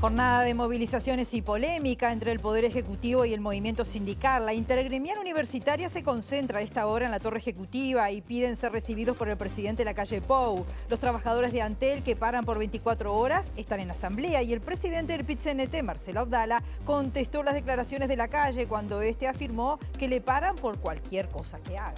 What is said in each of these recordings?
Jornada de movilizaciones y polémica entre el Poder Ejecutivo y el movimiento sindical. La intergremial universitaria se concentra a esta hora en la Torre Ejecutiva y piden ser recibidos por el presidente de la calle Pou. Los trabajadores de Antel, que paran por 24 horas, están en asamblea y el presidente del PIT-CNT, Marcelo Abdala, contestó las declaraciones de la calle cuando este afirmó que le paran por cualquier cosa que haga.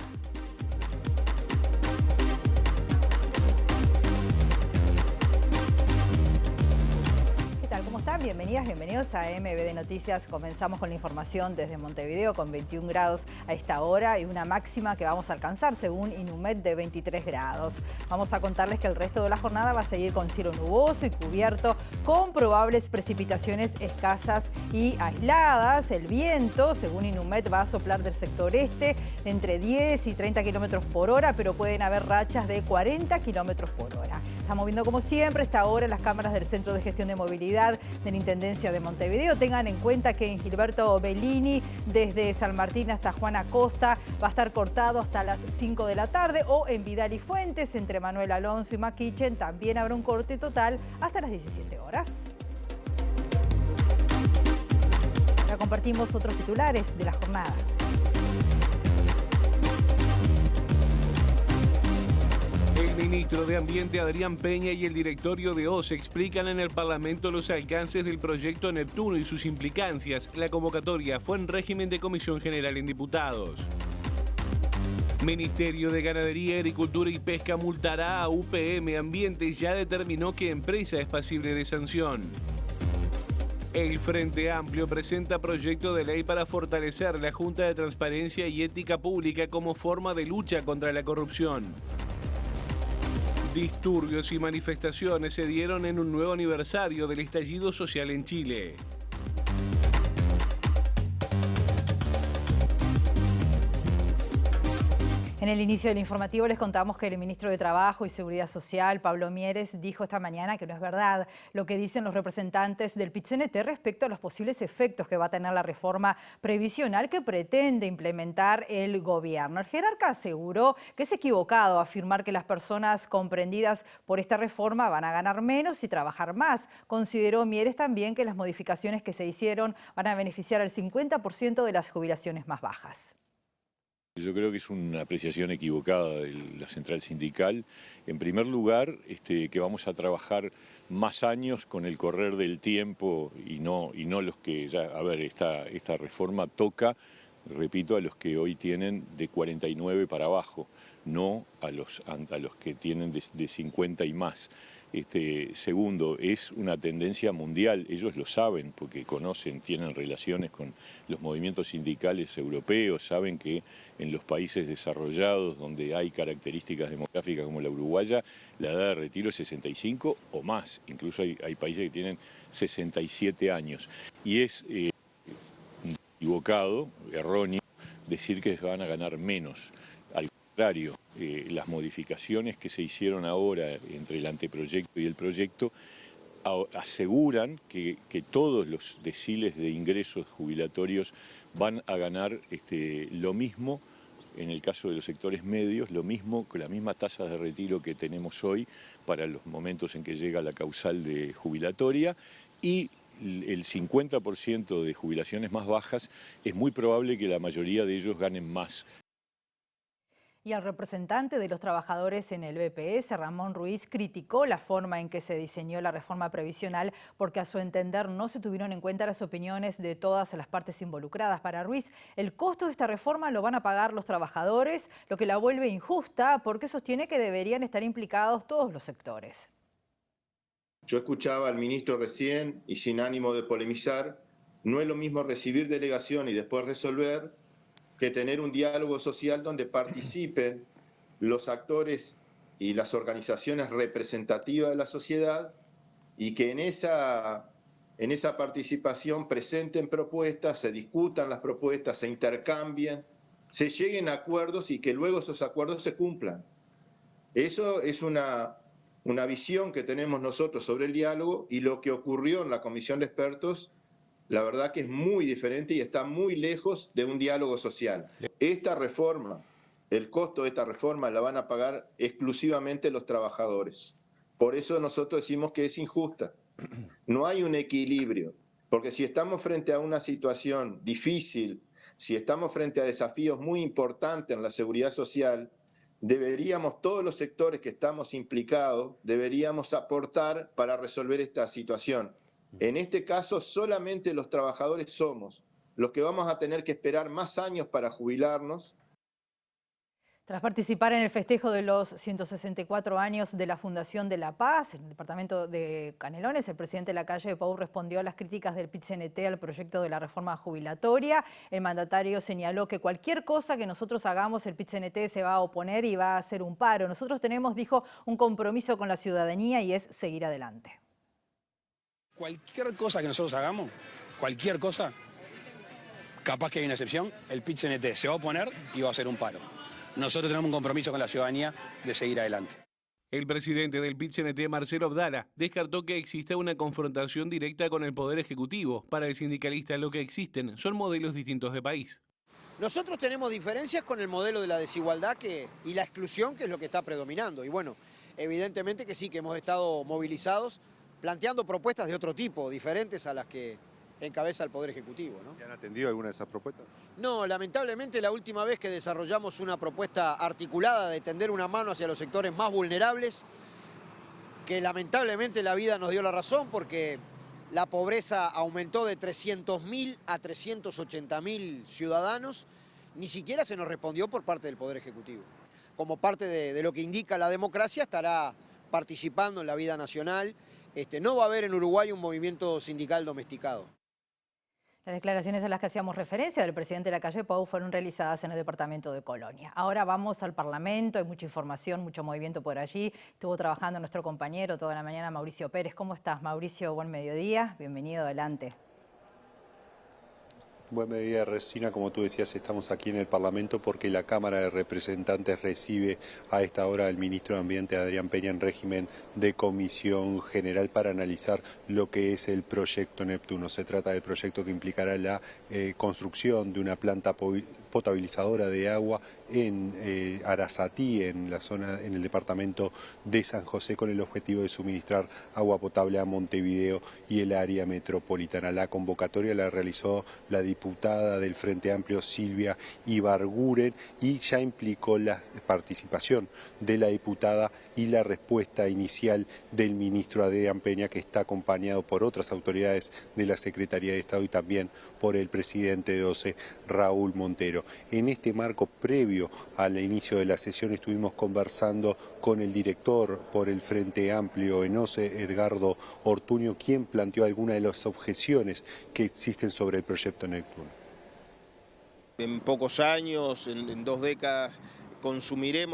¿Cómo están? Bienvenidas, bienvenidos a MBD Noticias. Comenzamos con la información desde Montevideo con 21 grados a esta hora y una máxima que vamos a alcanzar según Inumet de 23 grados. Vamos a contarles que el resto de la jornada va a seguir con cielo nuboso y cubierto con probables precipitaciones escasas y aisladas. El viento, según Inumet, va a soplar del sector este entre 10 y 30 kilómetros por hora, pero pueden haber rachas de 40 kilómetros por hora. Estamos viendo como siempre esta hora las cámaras del Centro de Gestión de Movilidad de la Intendencia de Montevideo. Tengan en cuenta que en Gilberto Bellini, desde San Martín hasta Juan Acosta, va a estar cortado hasta las 5 de la tarde, o en Vidal y Fuentes, entre Manuel Alonso y Maquichen, también habrá un corte total hasta las 17 horas. Ahora compartimos otros titulares de la jornada. El ministro de Ambiente, Adrián Peña, y el directorio de OCE explican en el Parlamento los alcances del proyecto Neptuno y sus implicancias. La convocatoria fue en régimen de Comisión General en Diputados. Ministerio de Ganadería, Agricultura y Pesca multará a UPM Ambiente. Ya determinó que empresa es pasible de sanción. El Frente Amplio presenta proyecto de ley para fortalecer la Junta de Transparencia y Ética Pública como forma de lucha contra la corrupción. Disturbios y manifestaciones se dieron en un nuevo aniversario del estallido social en Chile. En el inicio del informativo les contamos que el ministro de Trabajo y Seguridad Social, Pablo Mieres, dijo esta mañana que no es verdad lo que dicen los representantes del PIT-CNT respecto a los posibles efectos que va a tener la reforma previsional que pretende implementar el gobierno. El jerarca aseguró que es equivocado afirmar que las personas comprendidas por esta reforma van a ganar menos y trabajar más. Consideró Mieres también que las modificaciones que se hicieron van a beneficiar al 50% de las jubilaciones más bajas. Yo creo que es una apreciación equivocada de la central sindical. En primer lugar, que vamos a trabajar más años con el correr del tiempo y no los que ya, esta reforma toca, repito, a los que hoy tienen de 49 para abajo, no a los que tienen de 50 y más. Segundo, es una tendencia mundial, ellos lo saben porque conocen, tienen relaciones con los movimientos sindicales europeos, saben que en los países desarrollados donde hay características demográficas como la uruguaya, la edad de retiro es 65 o más, incluso hay países que tienen 67 años. Y es equivocado, erróneo, decir que se van a ganar menos. Al contrario, las modificaciones que se hicieron ahora entre el anteproyecto y el proyecto aseguran que todos los deciles de ingresos jubilatorios van a ganar lo mismo, en el caso de los sectores medios, lo mismo, con la misma tasa de retiro que tenemos hoy para los momentos en que llega la causal de jubilatoria, y el 50% de jubilaciones más bajas es muy probable que la mayoría de ellos ganen más. Y el representante de los trabajadores en el BPS, Ramón Ruiz, criticó la forma en que se diseñó la reforma previsional porque a su entender no se tuvieron en cuenta las opiniones de todas las partes involucradas. Para Ruiz, el costo de esta reforma lo van a pagar los trabajadores, lo que la vuelve injusta porque sostiene que deberían estar implicados todos los sectores. Yo escuchaba al ministro recién y sin ánimo de polemizar, no es lo mismo recibir delegación y después resolver que tener un diálogo social donde participen los actores y las organizaciones representativas de la sociedad y que en esa participación presenten propuestas, se discutan las propuestas, se intercambien, se lleguen a acuerdos y que luego esos acuerdos se cumplan. Eso es una visión que tenemos nosotros sobre el diálogo, y lo que ocurrió en la comisión de expertos, la verdad que es muy diferente y está muy lejos de un diálogo social. Esta reforma, el costo de esta reforma la van a pagar exclusivamente los trabajadores. Por eso nosotros decimos que es injusta. No hay un equilibrio, porque si estamos frente a una situación difícil, si estamos frente a desafíos muy importantes en la seguridad social, deberíamos, todos los sectores que estamos implicados, deberíamos aportar para resolver esta situación. En este caso, solamente los trabajadores somos los que vamos a tener que esperar más años para jubilarnos. Tras participar en el festejo de los 164 años de la Fundación de la Paz, en el departamento de Canelones, el presidente Lacalle Pou respondió a las críticas del PIT-CNT al proyecto de la reforma jubilatoria. El mandatario señaló que cualquier cosa que nosotros hagamos, el PIT-CNT se va a oponer y va a hacer un paro. Nosotros tenemos, dijo, un compromiso con la ciudadanía y es seguir adelante. Cualquier cosa que nosotros hagamos, cualquier cosa, capaz que hay una excepción, el PIT-CNT se va a oponer y va a hacer un paro. Nosotros tenemos un compromiso con la ciudadanía de seguir adelante. El presidente del PIT-CNT, Marcelo Abdala, descartó que exista una confrontación directa con el Poder Ejecutivo. Para el sindicalista, lo que existen son modelos distintos de país. Nosotros tenemos diferencias con el modelo de la desigualdad y la exclusión, que es lo que está predominando. Y bueno, evidentemente que sí, que hemos estado movilizados, planteando propuestas de otro tipo, diferentes a las que encabeza el Poder Ejecutivo, ¿no? ¿Se han atendido alguna de esas propuestas? No, lamentablemente la última vez que desarrollamos una propuesta articulada de tender una mano hacia los sectores más vulnerables, que lamentablemente la vida nos dio la razón porque la pobreza aumentó de 300.000 a 380.000 ciudadanos, ni siquiera se nos respondió por parte del Poder Ejecutivo. Como parte de lo que indica la democracia, estará participando en la vida nacional. No va a haber en Uruguay un movimiento sindical domesticado. Las declaraciones a las que hacíamos referencia del presidente Lacalle Pou fueron realizadas en el departamento de Colonia. Ahora vamos al Parlamento, hay mucha información, mucho movimiento por allí. Estuvo trabajando nuestro compañero toda la mañana, Mauricio Pérez. ¿Cómo estás, Mauricio? Buen mediodía, bienvenido, adelante. Buen mediodía, Resina. Como tú decías, estamos aquí en el Parlamento porque la Cámara de Representantes recibe a esta hora al ministro de Ambiente, Adrián Peña, en régimen de comisión general para analizar lo que es el proyecto Neptuno. Se trata del proyecto que implicará la construcción de una planta potabilizadora de agua en Arasatí, en la zona, en el departamento de San José, con el objetivo de suministrar agua potable a Montevideo y el área metropolitana. La convocatoria la realizó la diputada del Frente Amplio, Silvia Ibarguren, y ya implicó la participación de la diputada y la respuesta inicial del ministro Adrián Peña, que está acompañado por otras autoridades de la Secretaría de Estado y también por el presidente de OCE, Raúl Montero. En este marco previo al inicio de la sesión estuvimos conversando con el director por el Frente Amplio en OCE, Edgardo Ortuño, quien planteó algunas de las objeciones que existen sobre el proyecto Neptuno. En pocos años, en 2 décadas,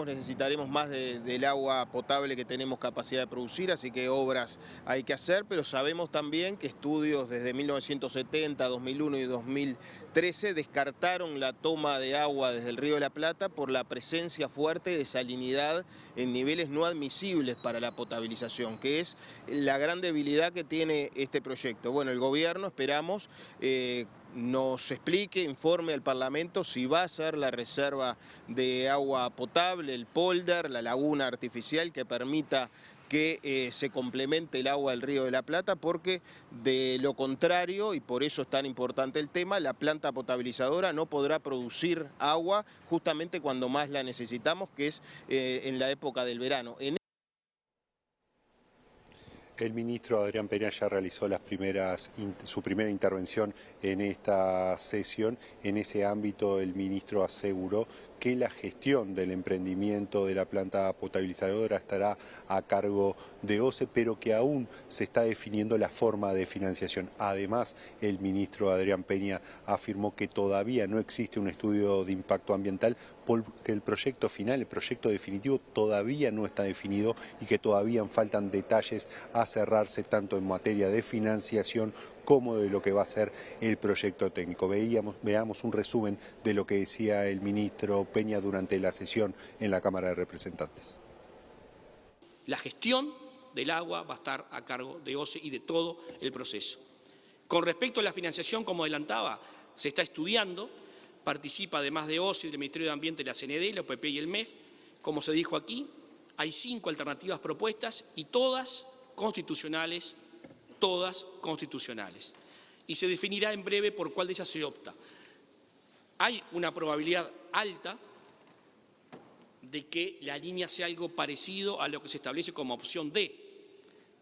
necesitaremos más del agua potable que tenemos capacidad de producir, así que obras hay que hacer, pero sabemos también que estudios desde 1970, 2001 y 2013 descartaron la toma de agua desde el Río de la Plata por la presencia fuerte de salinidad en niveles no admisibles para la potabilización, que es la gran debilidad que tiene este proyecto. Bueno, el gobierno, esperamos, nos explique, informe al Parlamento si va a ser la reserva de agua potable, el polder, la laguna artificial que permita que se complemente el agua del Río de la Plata, porque de lo contrario, y por eso es tan importante el tema, la planta potabilizadora no podrá producir agua justamente cuando más la necesitamos, que es en la época del verano. El ministro Adrián Peña ya realizó su primera intervención en esta sesión. En ese ámbito, el ministro aseguró que la gestión del emprendimiento de la planta potabilizadora estará a cargo de OCE, pero que aún se está definiendo la forma de financiación. Además, el ministro Adrián Peña afirmó que todavía no existe un estudio de impacto ambiental porque el proyecto final, el proyecto definitivo, todavía no está definido y que todavía faltan detalles a cerrarse tanto en materia de financiación como de lo que va a ser el proyecto técnico. Veamos un resumen de lo que decía el ministro Peña durante la sesión en la Cámara de Representantes. La gestión del agua va a estar a cargo de OCE y de todo el proceso. Con respecto a la financiación, como adelantaba, se está estudiando, participa además de OCE y del Ministerio de Ambiente, la CND, la OPP y el MEF. Como se dijo aquí, hay 5 alternativas propuestas y todas constitucionales todas constitucionales. Y se definirá en breve por cuál de ellas se opta. Hay una probabilidad alta de que la línea sea algo parecido a lo que se establece como opción D,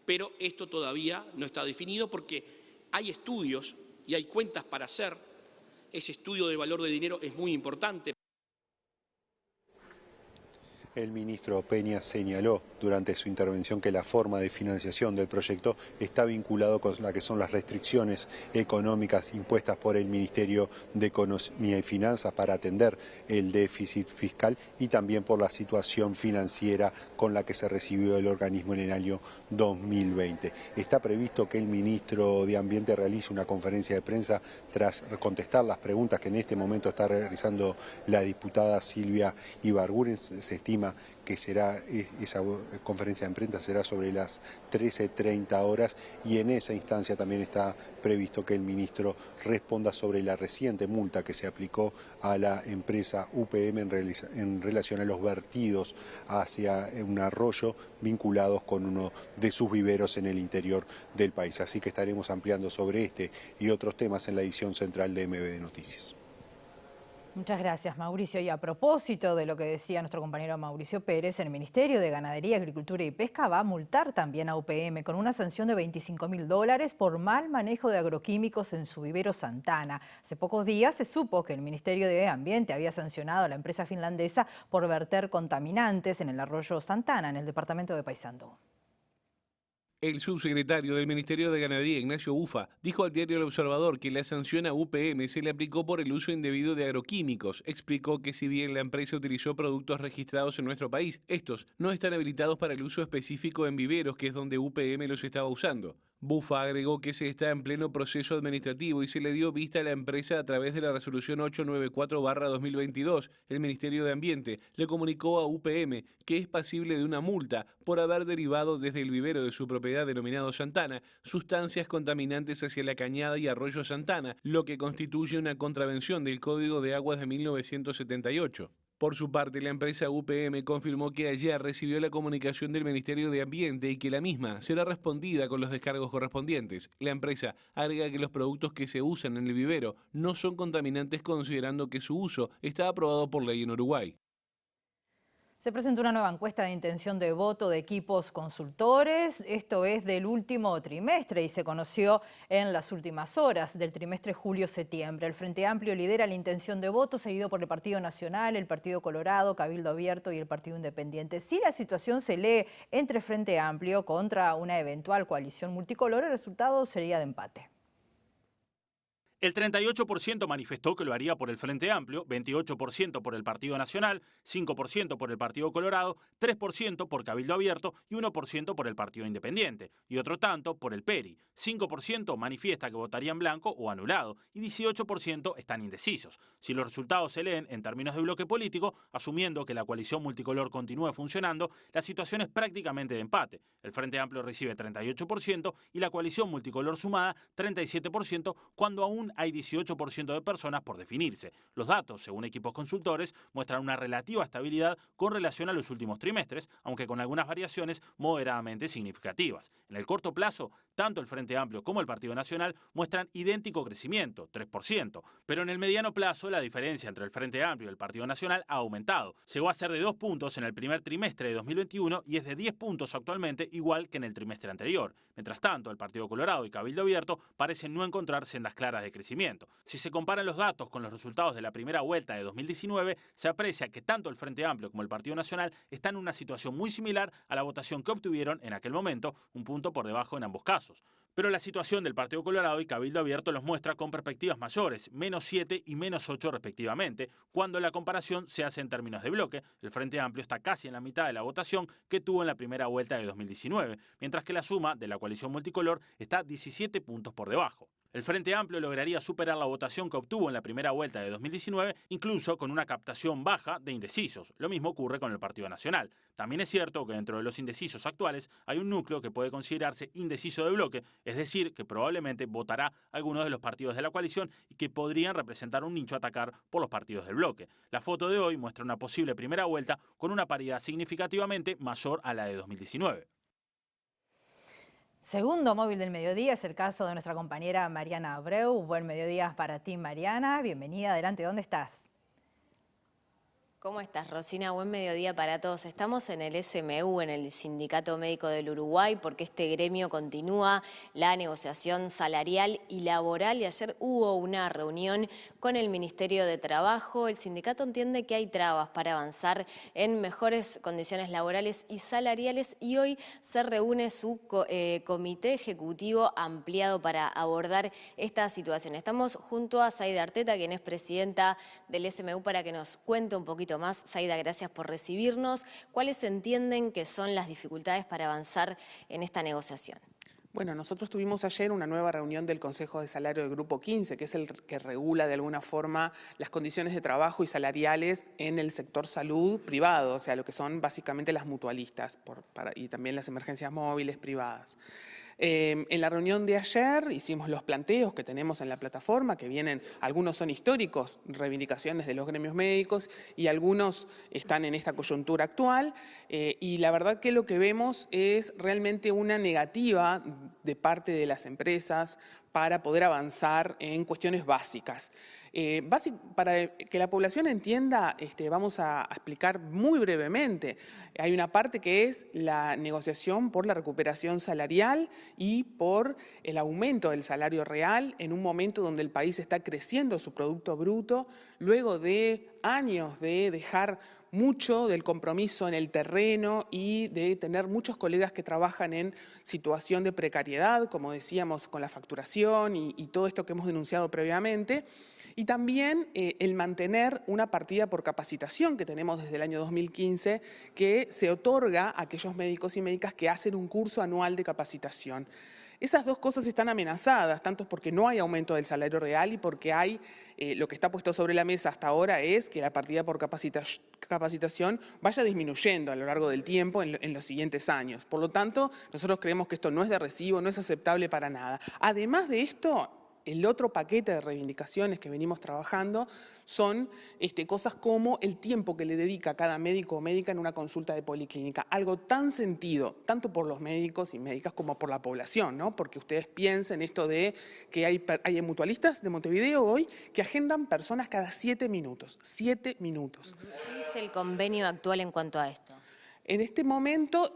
pero esto todavía no está definido porque hay estudios y hay cuentas para hacer. Ese estudio de valor de dinero es muy importante. El ministro Peña señaló durante su intervención que la forma de financiación del proyecto está vinculado con la que son las restricciones económicas impuestas por el Ministerio de Economía y Finanzas para atender el déficit fiscal y también por la situación financiera con la que se recibió el organismo en el año 2020. Está previsto que el ministro de Ambiente realice una conferencia de prensa tras contestar las preguntas que en este momento está realizando la diputada Silvia Ibarguren. Se estima que será esa conferencia de prensa será sobre las 13:30 horas y en esa instancia también está previsto que el ministro responda sobre la reciente multa que se aplicó a la empresa UPM en relación a los vertidos hacia un arroyo vinculados con uno de sus viveros en el interior del país. Así que estaremos ampliando sobre este y otros temas en la edición central de MBD Noticias. Muchas gracias, Mauricio. Y a propósito de lo que decía nuestro compañero Mauricio Pérez, el Ministerio de Ganadería, Agricultura y Pesca va a multar también a UPM con una sanción de $25.000 por mal manejo de agroquímicos en su vivero Santana. Hace pocos días se supo que el Ministerio de Ambiente había sancionado a la empresa finlandesa por verter contaminantes en el arroyo Santana, en el departamento de Paysandú. El subsecretario del Ministerio de Ganadería, Ignacio Ufa, dijo al diario El Observador que la sanción a UPM se le aplicó por el uso indebido de agroquímicos. Explicó que si bien la empresa utilizó productos registrados en nuestro país, estos no están habilitados para el uso específico en viveros, que es donde UPM los estaba usando. Bufa agregó que se está en pleno proceso administrativo y se le dio vista a la empresa a través de la resolución 894/2022. El Ministerio de Ambiente le comunicó a UPM que es pasible de una multa por haber derivado desde el vivero de su propiedad denominado Santana sustancias contaminantes hacia la cañada y arroyo Santana, lo que constituye una contravención del Código de Aguas de 1978. Por su parte, la empresa UPM confirmó que ayer recibió la comunicación del Ministerio de Ambiente y que la misma será respondida con los descargos correspondientes. La empresa agrega que los productos que se usan en el vivero no son contaminantes, considerando que su uso está aprobado por ley en Uruguay. Se presentó una nueva encuesta de intención de voto de equipos consultores. Esto es del último trimestre y se conoció en las últimas horas del trimestre julio-septiembre. El Frente Amplio lidera la intención de voto, seguido por el Partido Nacional, el Partido Colorado, Cabildo Abierto y el Partido Independiente. Si la situación se lee entre Frente Amplio contra una eventual coalición multicolor, el resultado sería de empate. El 38% manifestó que lo haría por el Frente Amplio, 28% por el Partido Nacional, 5% por el Partido Colorado, 3% por Cabildo Abierto y 1% por el Partido Independiente, y otro tanto por el PERI. 5% manifiesta que votaría en blanco o anulado y 18% están indecisos. Si los resultados se leen en términos de bloque político, asumiendo que la coalición multicolor continúe funcionando, la situación es prácticamente de empate. El Frente Amplio recibe 38% y la coalición multicolor sumada 37%, cuando aún hay 18% de personas por definirse. Los datos, según equipos consultores, muestran una relativa estabilidad con relación a los últimos trimestres, aunque con algunas variaciones moderadamente significativas. En el corto plazo, tanto el Frente Amplio como el Partido Nacional muestran idéntico crecimiento, 3%, pero en el mediano plazo la diferencia entre el Frente Amplio y el Partido Nacional ha aumentado. Llegó a ser de 2 puntos en el primer trimestre de 2021 y es de 10 puntos actualmente, igual que en el trimestre anterior. Mientras tanto, el Partido Colorado y Cabildo Abierto parecen no encontrar sendas claras de crecimiento. Si se comparan los datos con los resultados de la primera vuelta de 2019, se aprecia que tanto el Frente Amplio como el Partido Nacional están en una situación muy similar a la votación que obtuvieron en aquel momento, un punto por debajo en ambos casos. Pero la situación del Partido Colorado y Cabildo Abierto los muestra con perspectivas mayores, -7 y -8 respectivamente. Cuando la comparación se hace en términos de bloque, el Frente Amplio está casi en la mitad de la votación que tuvo en la primera vuelta de 2019, mientras que la suma de la coalición multicolor está 17 puntos por debajo. El Frente Amplio lograría superar la votación que obtuvo en la primera vuelta de 2019, incluso con una captación baja de indecisos. Lo mismo ocurre con el Partido Nacional. También es cierto que dentro de los indecisos actuales hay un núcleo que puede considerarse indeciso de bloque, es decir, que probablemente votará algunos de los partidos de la coalición y que podrían representar un nicho a atacar por los partidos del bloque. La foto de hoy muestra una posible primera vuelta con una paridad significativamente mayor a la de 2019. Segundo móvil del mediodía es el caso de nuestra compañera Mariana Abreu. Buen mediodía para ti, Mariana. Bienvenida, adelante, ¿dónde estás? ¿Cómo estás, Rosina? Buen mediodía para todos. Estamos en el SMU, en el Sindicato Médico del Uruguay, porque este gremio continúa la negociación salarial y laboral y ayer hubo una reunión con el Ministerio de Trabajo. El sindicato entiende que hay trabas para avanzar en mejores condiciones laborales y salariales y hoy se reúne su comité ejecutivo ampliado para abordar esta situación. Estamos junto a Zaida Arteta, quien es presidenta del SMU, para que nos cuente un poquito más. Zaida, gracias por recibirnos. ¿Cuáles entienden que son las dificultades para avanzar en esta negociación? Bueno, nosotros tuvimos ayer una nueva reunión del Consejo de Salario del Grupo 15, que es el que regula de alguna forma las condiciones de trabajo y salariales en el sector salud privado, o sea, lo que son básicamente las mutualistas y también las emergencias móviles privadas. En la reunión de ayer hicimos los planteos que tenemos en la plataforma, que vienen, algunos son históricos, reivindicaciones de los gremios médicos, y algunos están en esta coyuntura actual, y la verdad que lo que vemos es realmente una negativa de parte de las empresas para poder avanzar en cuestiones básicas. Para que la población entienda, vamos a explicar muy brevemente. Hay una parte que es la negociación por la recuperación salarial y por el aumento del salario real en un momento donde el país está creciendo su Producto Bruto, luego de años de dejar mucho del compromiso en el terreno y de tener muchos colegas que trabajan en situación de precariedad, como decíamos, con la facturación y todo esto que hemos denunciado previamente. Y también el mantener una partida por capacitación que tenemos desde el año 2015, que se otorga a aquellos médicos y médicas que hacen un curso anual de capacitación. Esas dos cosas están amenazadas, tanto porque no hay aumento del salario real y porque hay, lo que está puesto sobre la mesa hasta ahora es que la partida por capacitación vaya disminuyendo a lo largo del tiempo en los siguientes años. Por lo tanto, nosotros creemos que esto no es de recibo, no es aceptable para nada. Además de esto, el otro paquete de reivindicaciones que venimos trabajando son cosas como el tiempo que le dedica cada médico o médica en una consulta de policlínica. Algo tan sentido, tanto por los médicos y médicas como por la población, ¿no? Porque ustedes piensen esto de que hay mutualistas de Montevideo hoy que agendan personas cada 7 minutos. 7 minutos. ¿Qué es el convenio actual en cuanto a esto? En este momento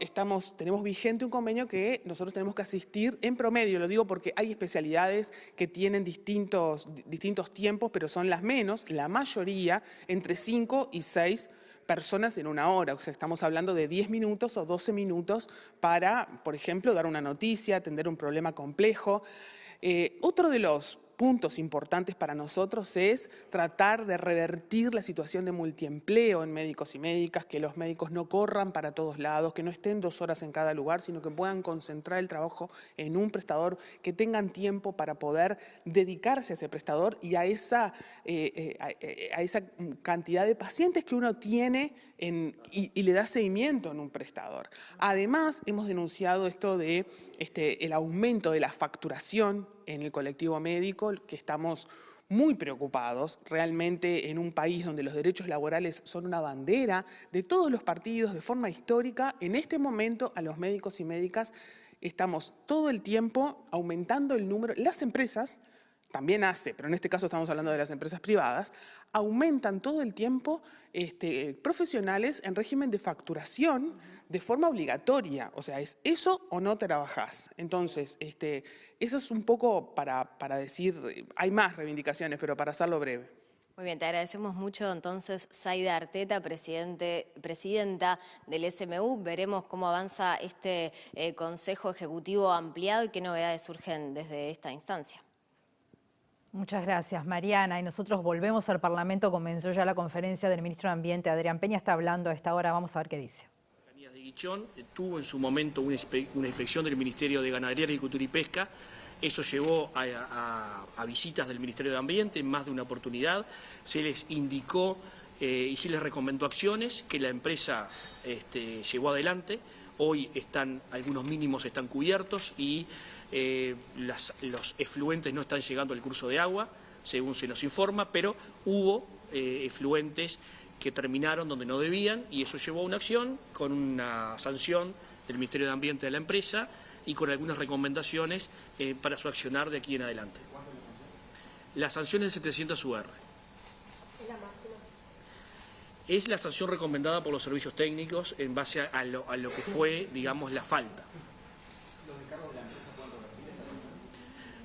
tenemos vigente un convenio que nosotros tenemos que asistir en promedio, lo digo porque hay especialidades que tienen distintos tiempos, pero son las menos, la mayoría entre 5 y 6 personas en una hora. O sea, estamos hablando de 10 minutos o 12 minutos para, por ejemplo, dar una noticia, atender un problema complejo. Otro de los puntos importantes para nosotros es tratar de revertir la situación de multiempleo en médicos y médicas, que los médicos no corran para todos lados, que no estén 2 horas en cada lugar, sino que puedan concentrar el trabajo en un prestador, que tengan tiempo para poder dedicarse a ese prestador y a esa cantidad de pacientes que uno tiene y le da seguimiento en un prestador. Además, hemos denunciado esto de el aumento de la facturación en el colectivo médico, que estamos muy preocupados, realmente en un país donde los derechos laborales son una bandera de todos los partidos de forma histórica. En este momento a los médicos y médicas estamos todo el tiempo aumentando el número. Las empresas también pero en este caso estamos hablando de las empresas privadas, aumentan todo el tiempo profesionales en régimen de facturación de forma obligatoria. O sea, es eso o no trabajás. Entonces, eso es un poco para decir, hay más reivindicaciones, pero para hacerlo breve. Muy bien, te agradecemos mucho entonces, Zaida Arteta, presidenta del SMU. Veremos cómo avanza este Consejo Ejecutivo ampliado y qué novedades surgen desde esta instancia. Muchas gracias, Mariana. Y nosotros volvemos al Parlamento. Comenzó ya la conferencia del ministro de Ambiente, Adrián Peña. Está hablando a esta hora. Vamos a ver qué dice. De Guichón tuvo en su momento una inspección del Ministerio de Ganadería, Agricultura y Pesca. Eso llevó a visitas del Ministerio de Ambiente en más de una oportunidad. Se les indicó y se les recomendó acciones que la empresa llevó adelante. Hoy algunos mínimos están cubiertos y los efluentes no están llegando al curso de agua, según se nos informa, pero hubo efluentes que terminaron donde no debían y eso llevó a una acción con una sanción del Ministerio de Ambiente de la empresa y con algunas recomendaciones para su accionar de aquí en adelante. La sanción es de 700 UR. Es la sanción recomendada por los servicios técnicos en base a lo que fue, digamos, la falta.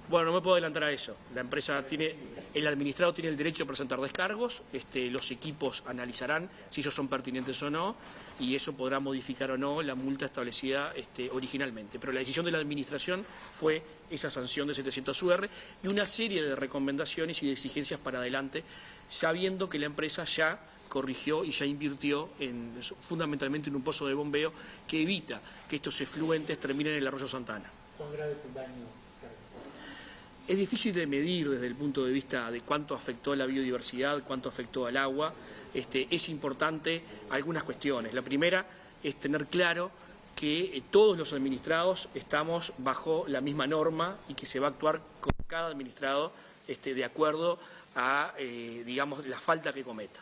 Bueno, no me puedo adelantar a eso. La empresa el administrado tiene el derecho a presentar descargos, los equipos analizarán si ellos son pertinentes o no, y eso podrá modificar o no la multa establecida originalmente. Pero la decisión de la administración fue esa sanción de 700 UR y una serie de recomendaciones y de exigencias para adelante, sabiendo que la empresa ya corrigió y ya invirtió fundamentalmente en un pozo de bombeo que evita que estos efluentes terminen en el arroyo Santana. ¿Cuán grave es el daño? Es difícil de medir desde el punto de vista de cuánto afectó a la biodiversidad, cuánto afectó al agua. Es importante algunas cuestiones. La primera es tener claro que todos los administrados estamos bajo la misma norma y que se va a actuar con cada administrado de acuerdo a digamos, la falta que cometa.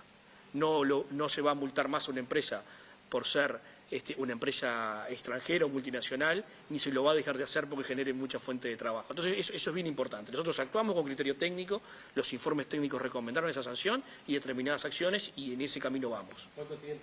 No se va a multar más a una empresa por ser una empresa extranjera o multinacional, ni se lo va a dejar de hacer porque genere mucha fuente de trabajo. Entonces eso es bien importante. Nosotros actuamos con criterio técnico, los informes técnicos recomendaron esa sanción y determinadas acciones y en ese camino vamos.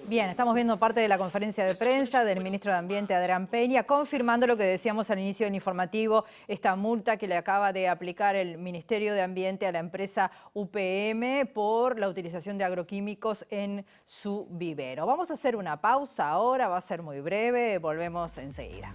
Bien, estamos viendo parte de la conferencia de prensa del ministro de Ambiente, Adrián Peña, confirmando lo que decíamos al inicio del informativo, esta multa que le acaba de aplicar el Ministerio de Ambiente a la empresa UPM por la utilización de agroquímicos en su vivero. Vamos a hacer una pausa ahora, va a ser muy breve, volvemos enseguida.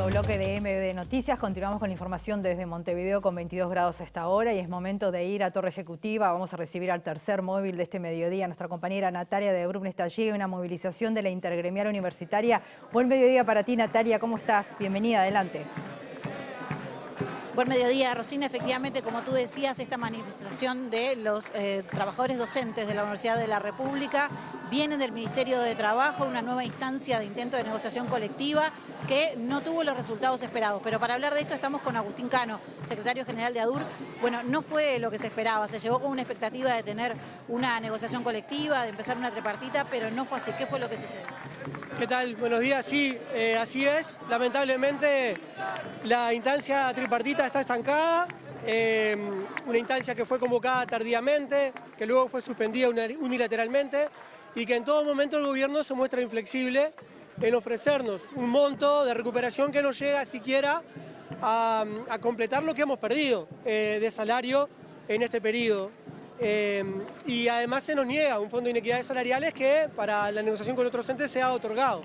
Bloque de MBD Noticias. Continuamos con la información desde Montevideo con 22 grados a esta hora y es momento de ir a Torre Ejecutiva. Vamos a recibir al tercer móvil de este mediodía. Nuestra compañera Natalia de Brun está allí, una movilización de la Intergremial Universitaria. Buen mediodía para ti, Natalia. ¿Cómo estás? Bienvenida, adelante. Buen mediodía, Rosina. Efectivamente, como tú decías, esta manifestación de los trabajadores docentes de la Universidad de la República viene del Ministerio de Trabajo, una nueva instancia de intento de negociación colectiva que no tuvo los resultados esperados. Pero para hablar de esto estamos con Agustín Cano, secretario general de ADUR. Bueno, no fue lo que se esperaba, se llegó con una expectativa de tener una negociación colectiva, de empezar una tripartita, pero no fue así. ¿Qué fue lo que sucedió? ¿Qué tal? Buenos días. Sí, así es. Lamentablemente la instancia tripartita está estancada, una instancia que fue convocada tardíamente, que luego fue suspendida unilateralmente y que en todo momento el gobierno se muestra inflexible en ofrecernos un monto de recuperación que no llega siquiera a completar lo que hemos perdido de salario en este periodo. Y además se nos niega un fondo de inequidades salariales que para la negociación con otros entes se ha otorgado.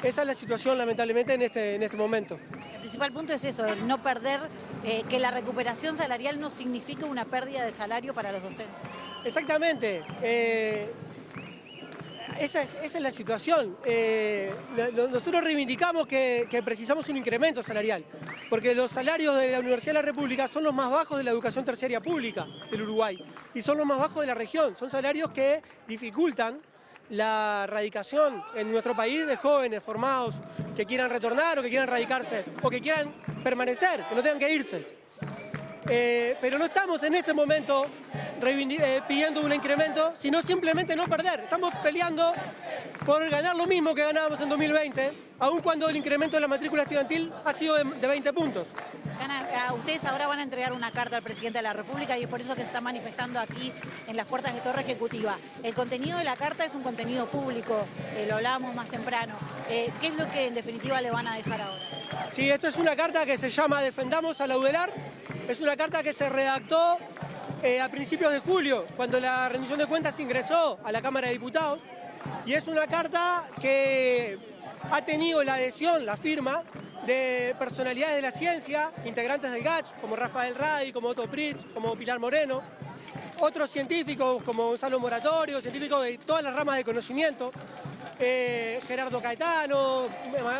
Esa es la situación, lamentablemente, en este momento. El principal punto es eso, el no perder, que la recuperación salarial no significa una pérdida de salario para los docentes. Exactamente. Esa es la situación. Nosotros reivindicamos que precisamos un incremento salarial, porque los salarios de la Universidad de la República son los más bajos de la educación terciaria pública del Uruguay y son los más bajos de la región. Son salarios que dificultan la radicación en nuestro país de jóvenes formados que quieran retornar o que quieran radicarse o que quieran permanecer, que no tengan que irse. Pero no estamos en este momento pidiendo un incremento, sino simplemente no perder. Estamos peleando por ganar lo mismo que ganábamos en 2020, aun cuando el incremento de la matrícula estudiantil ha sido de 20 puntos. Ustedes ahora van a entregar una carta al presidente de la República y es por eso que se está manifestando aquí en las puertas de Torre Ejecutiva. El contenido de la carta es un contenido público, lo hablábamos más temprano. ¿Qué es lo que en definitiva le van a dejar ahora? Sí, esto es una carta que se llama Defendamos a la UDELAR. Es una carta que se redactó a principios de julio, cuando la rendición de cuentas ingresó a la Cámara de Diputados. Y es una carta que ha tenido la adhesión, la firma, de personalidades de la ciencia, integrantes del GACH, como Rafael Radi, como Otto Pritch, como Pilar Moreno, otros científicos como Gonzalo Moratorio, científicos de todas las ramas de conocimiento, Gerardo Caetano,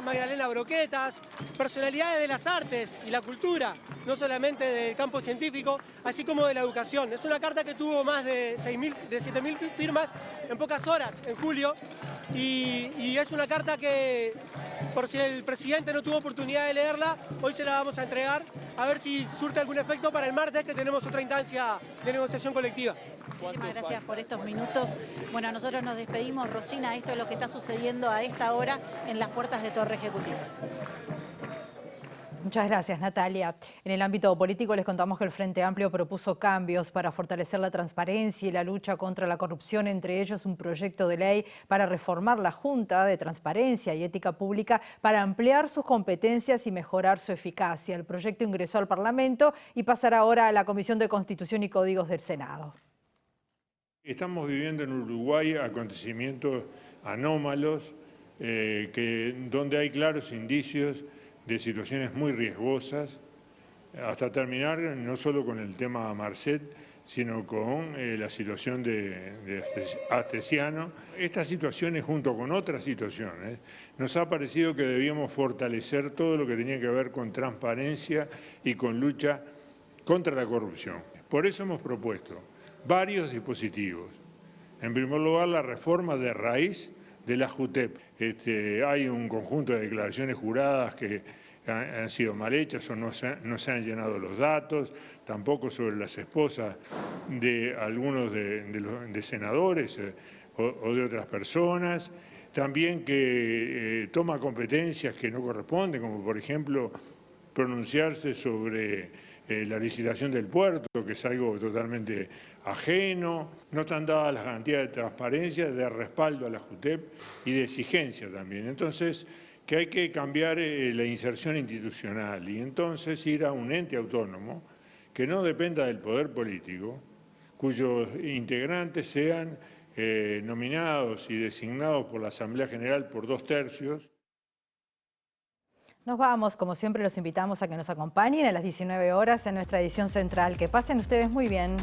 Magdalena Broquetas, personalidades de las artes y la cultura, no solamente del campo científico, así como de la educación. Es una carta que tuvo más de 7.000 firmas en pocas horas, en julio, y es una carta que, por si el presidente no tuvo oportunidad de leerla, hoy se la vamos a entregar, a ver si surte algún efecto para el martes, que tenemos otra instancia de negociación colectiva. Muchísimas gracias por estos minutos. Bueno, nosotros nos despedimos. Rosina, esto es lo que está sucediendo a esta hora en las puertas de Torre Ejecutiva. Muchas gracias, Natalia. En el ámbito político les contamos que el Frente Amplio propuso cambios para fortalecer la transparencia y la lucha contra la corrupción, entre ellos un proyecto de ley para reformar la Junta de Transparencia y Ética Pública para ampliar sus competencias y mejorar su eficacia. El proyecto ingresó al Parlamento y pasará ahora a la Comisión de Constitución y Códigos del Senado. Estamos viviendo en Uruguay acontecimientos anómalos, donde hay claros indicios de situaciones muy riesgosas, hasta terminar no solo con el tema Marcet, sino con la situación de Astesiano. Estas situaciones, junto con otras situaciones, nos ha parecido que debíamos fortalecer todo lo que tenía que ver con transparencia y con lucha contra la corrupción. Por eso hemos propuesto varios dispositivos. En primer lugar, la reforma de raíz de la JUTEP. Hay un conjunto de declaraciones juradas que han sido mal hechas o no se han llenado los datos, tampoco sobre las esposas de algunos de senadores o de otras personas. También que toma competencias que no corresponden, como por ejemplo pronunciarse sobre la licitación del puerto, que es algo totalmente ajeno. No están dadas las garantías de transparencia, de respaldo a la JUTEP y de exigencia también. Entonces, que hay que cambiar la inserción institucional y entonces ir a un ente autónomo que no dependa del poder político, cuyos integrantes sean nominados y designados por la Asamblea General por 2/3. Nos vamos, como siempre los invitamos a que nos acompañen a las 19 horas en nuestra edición central. Que pasen ustedes muy bien.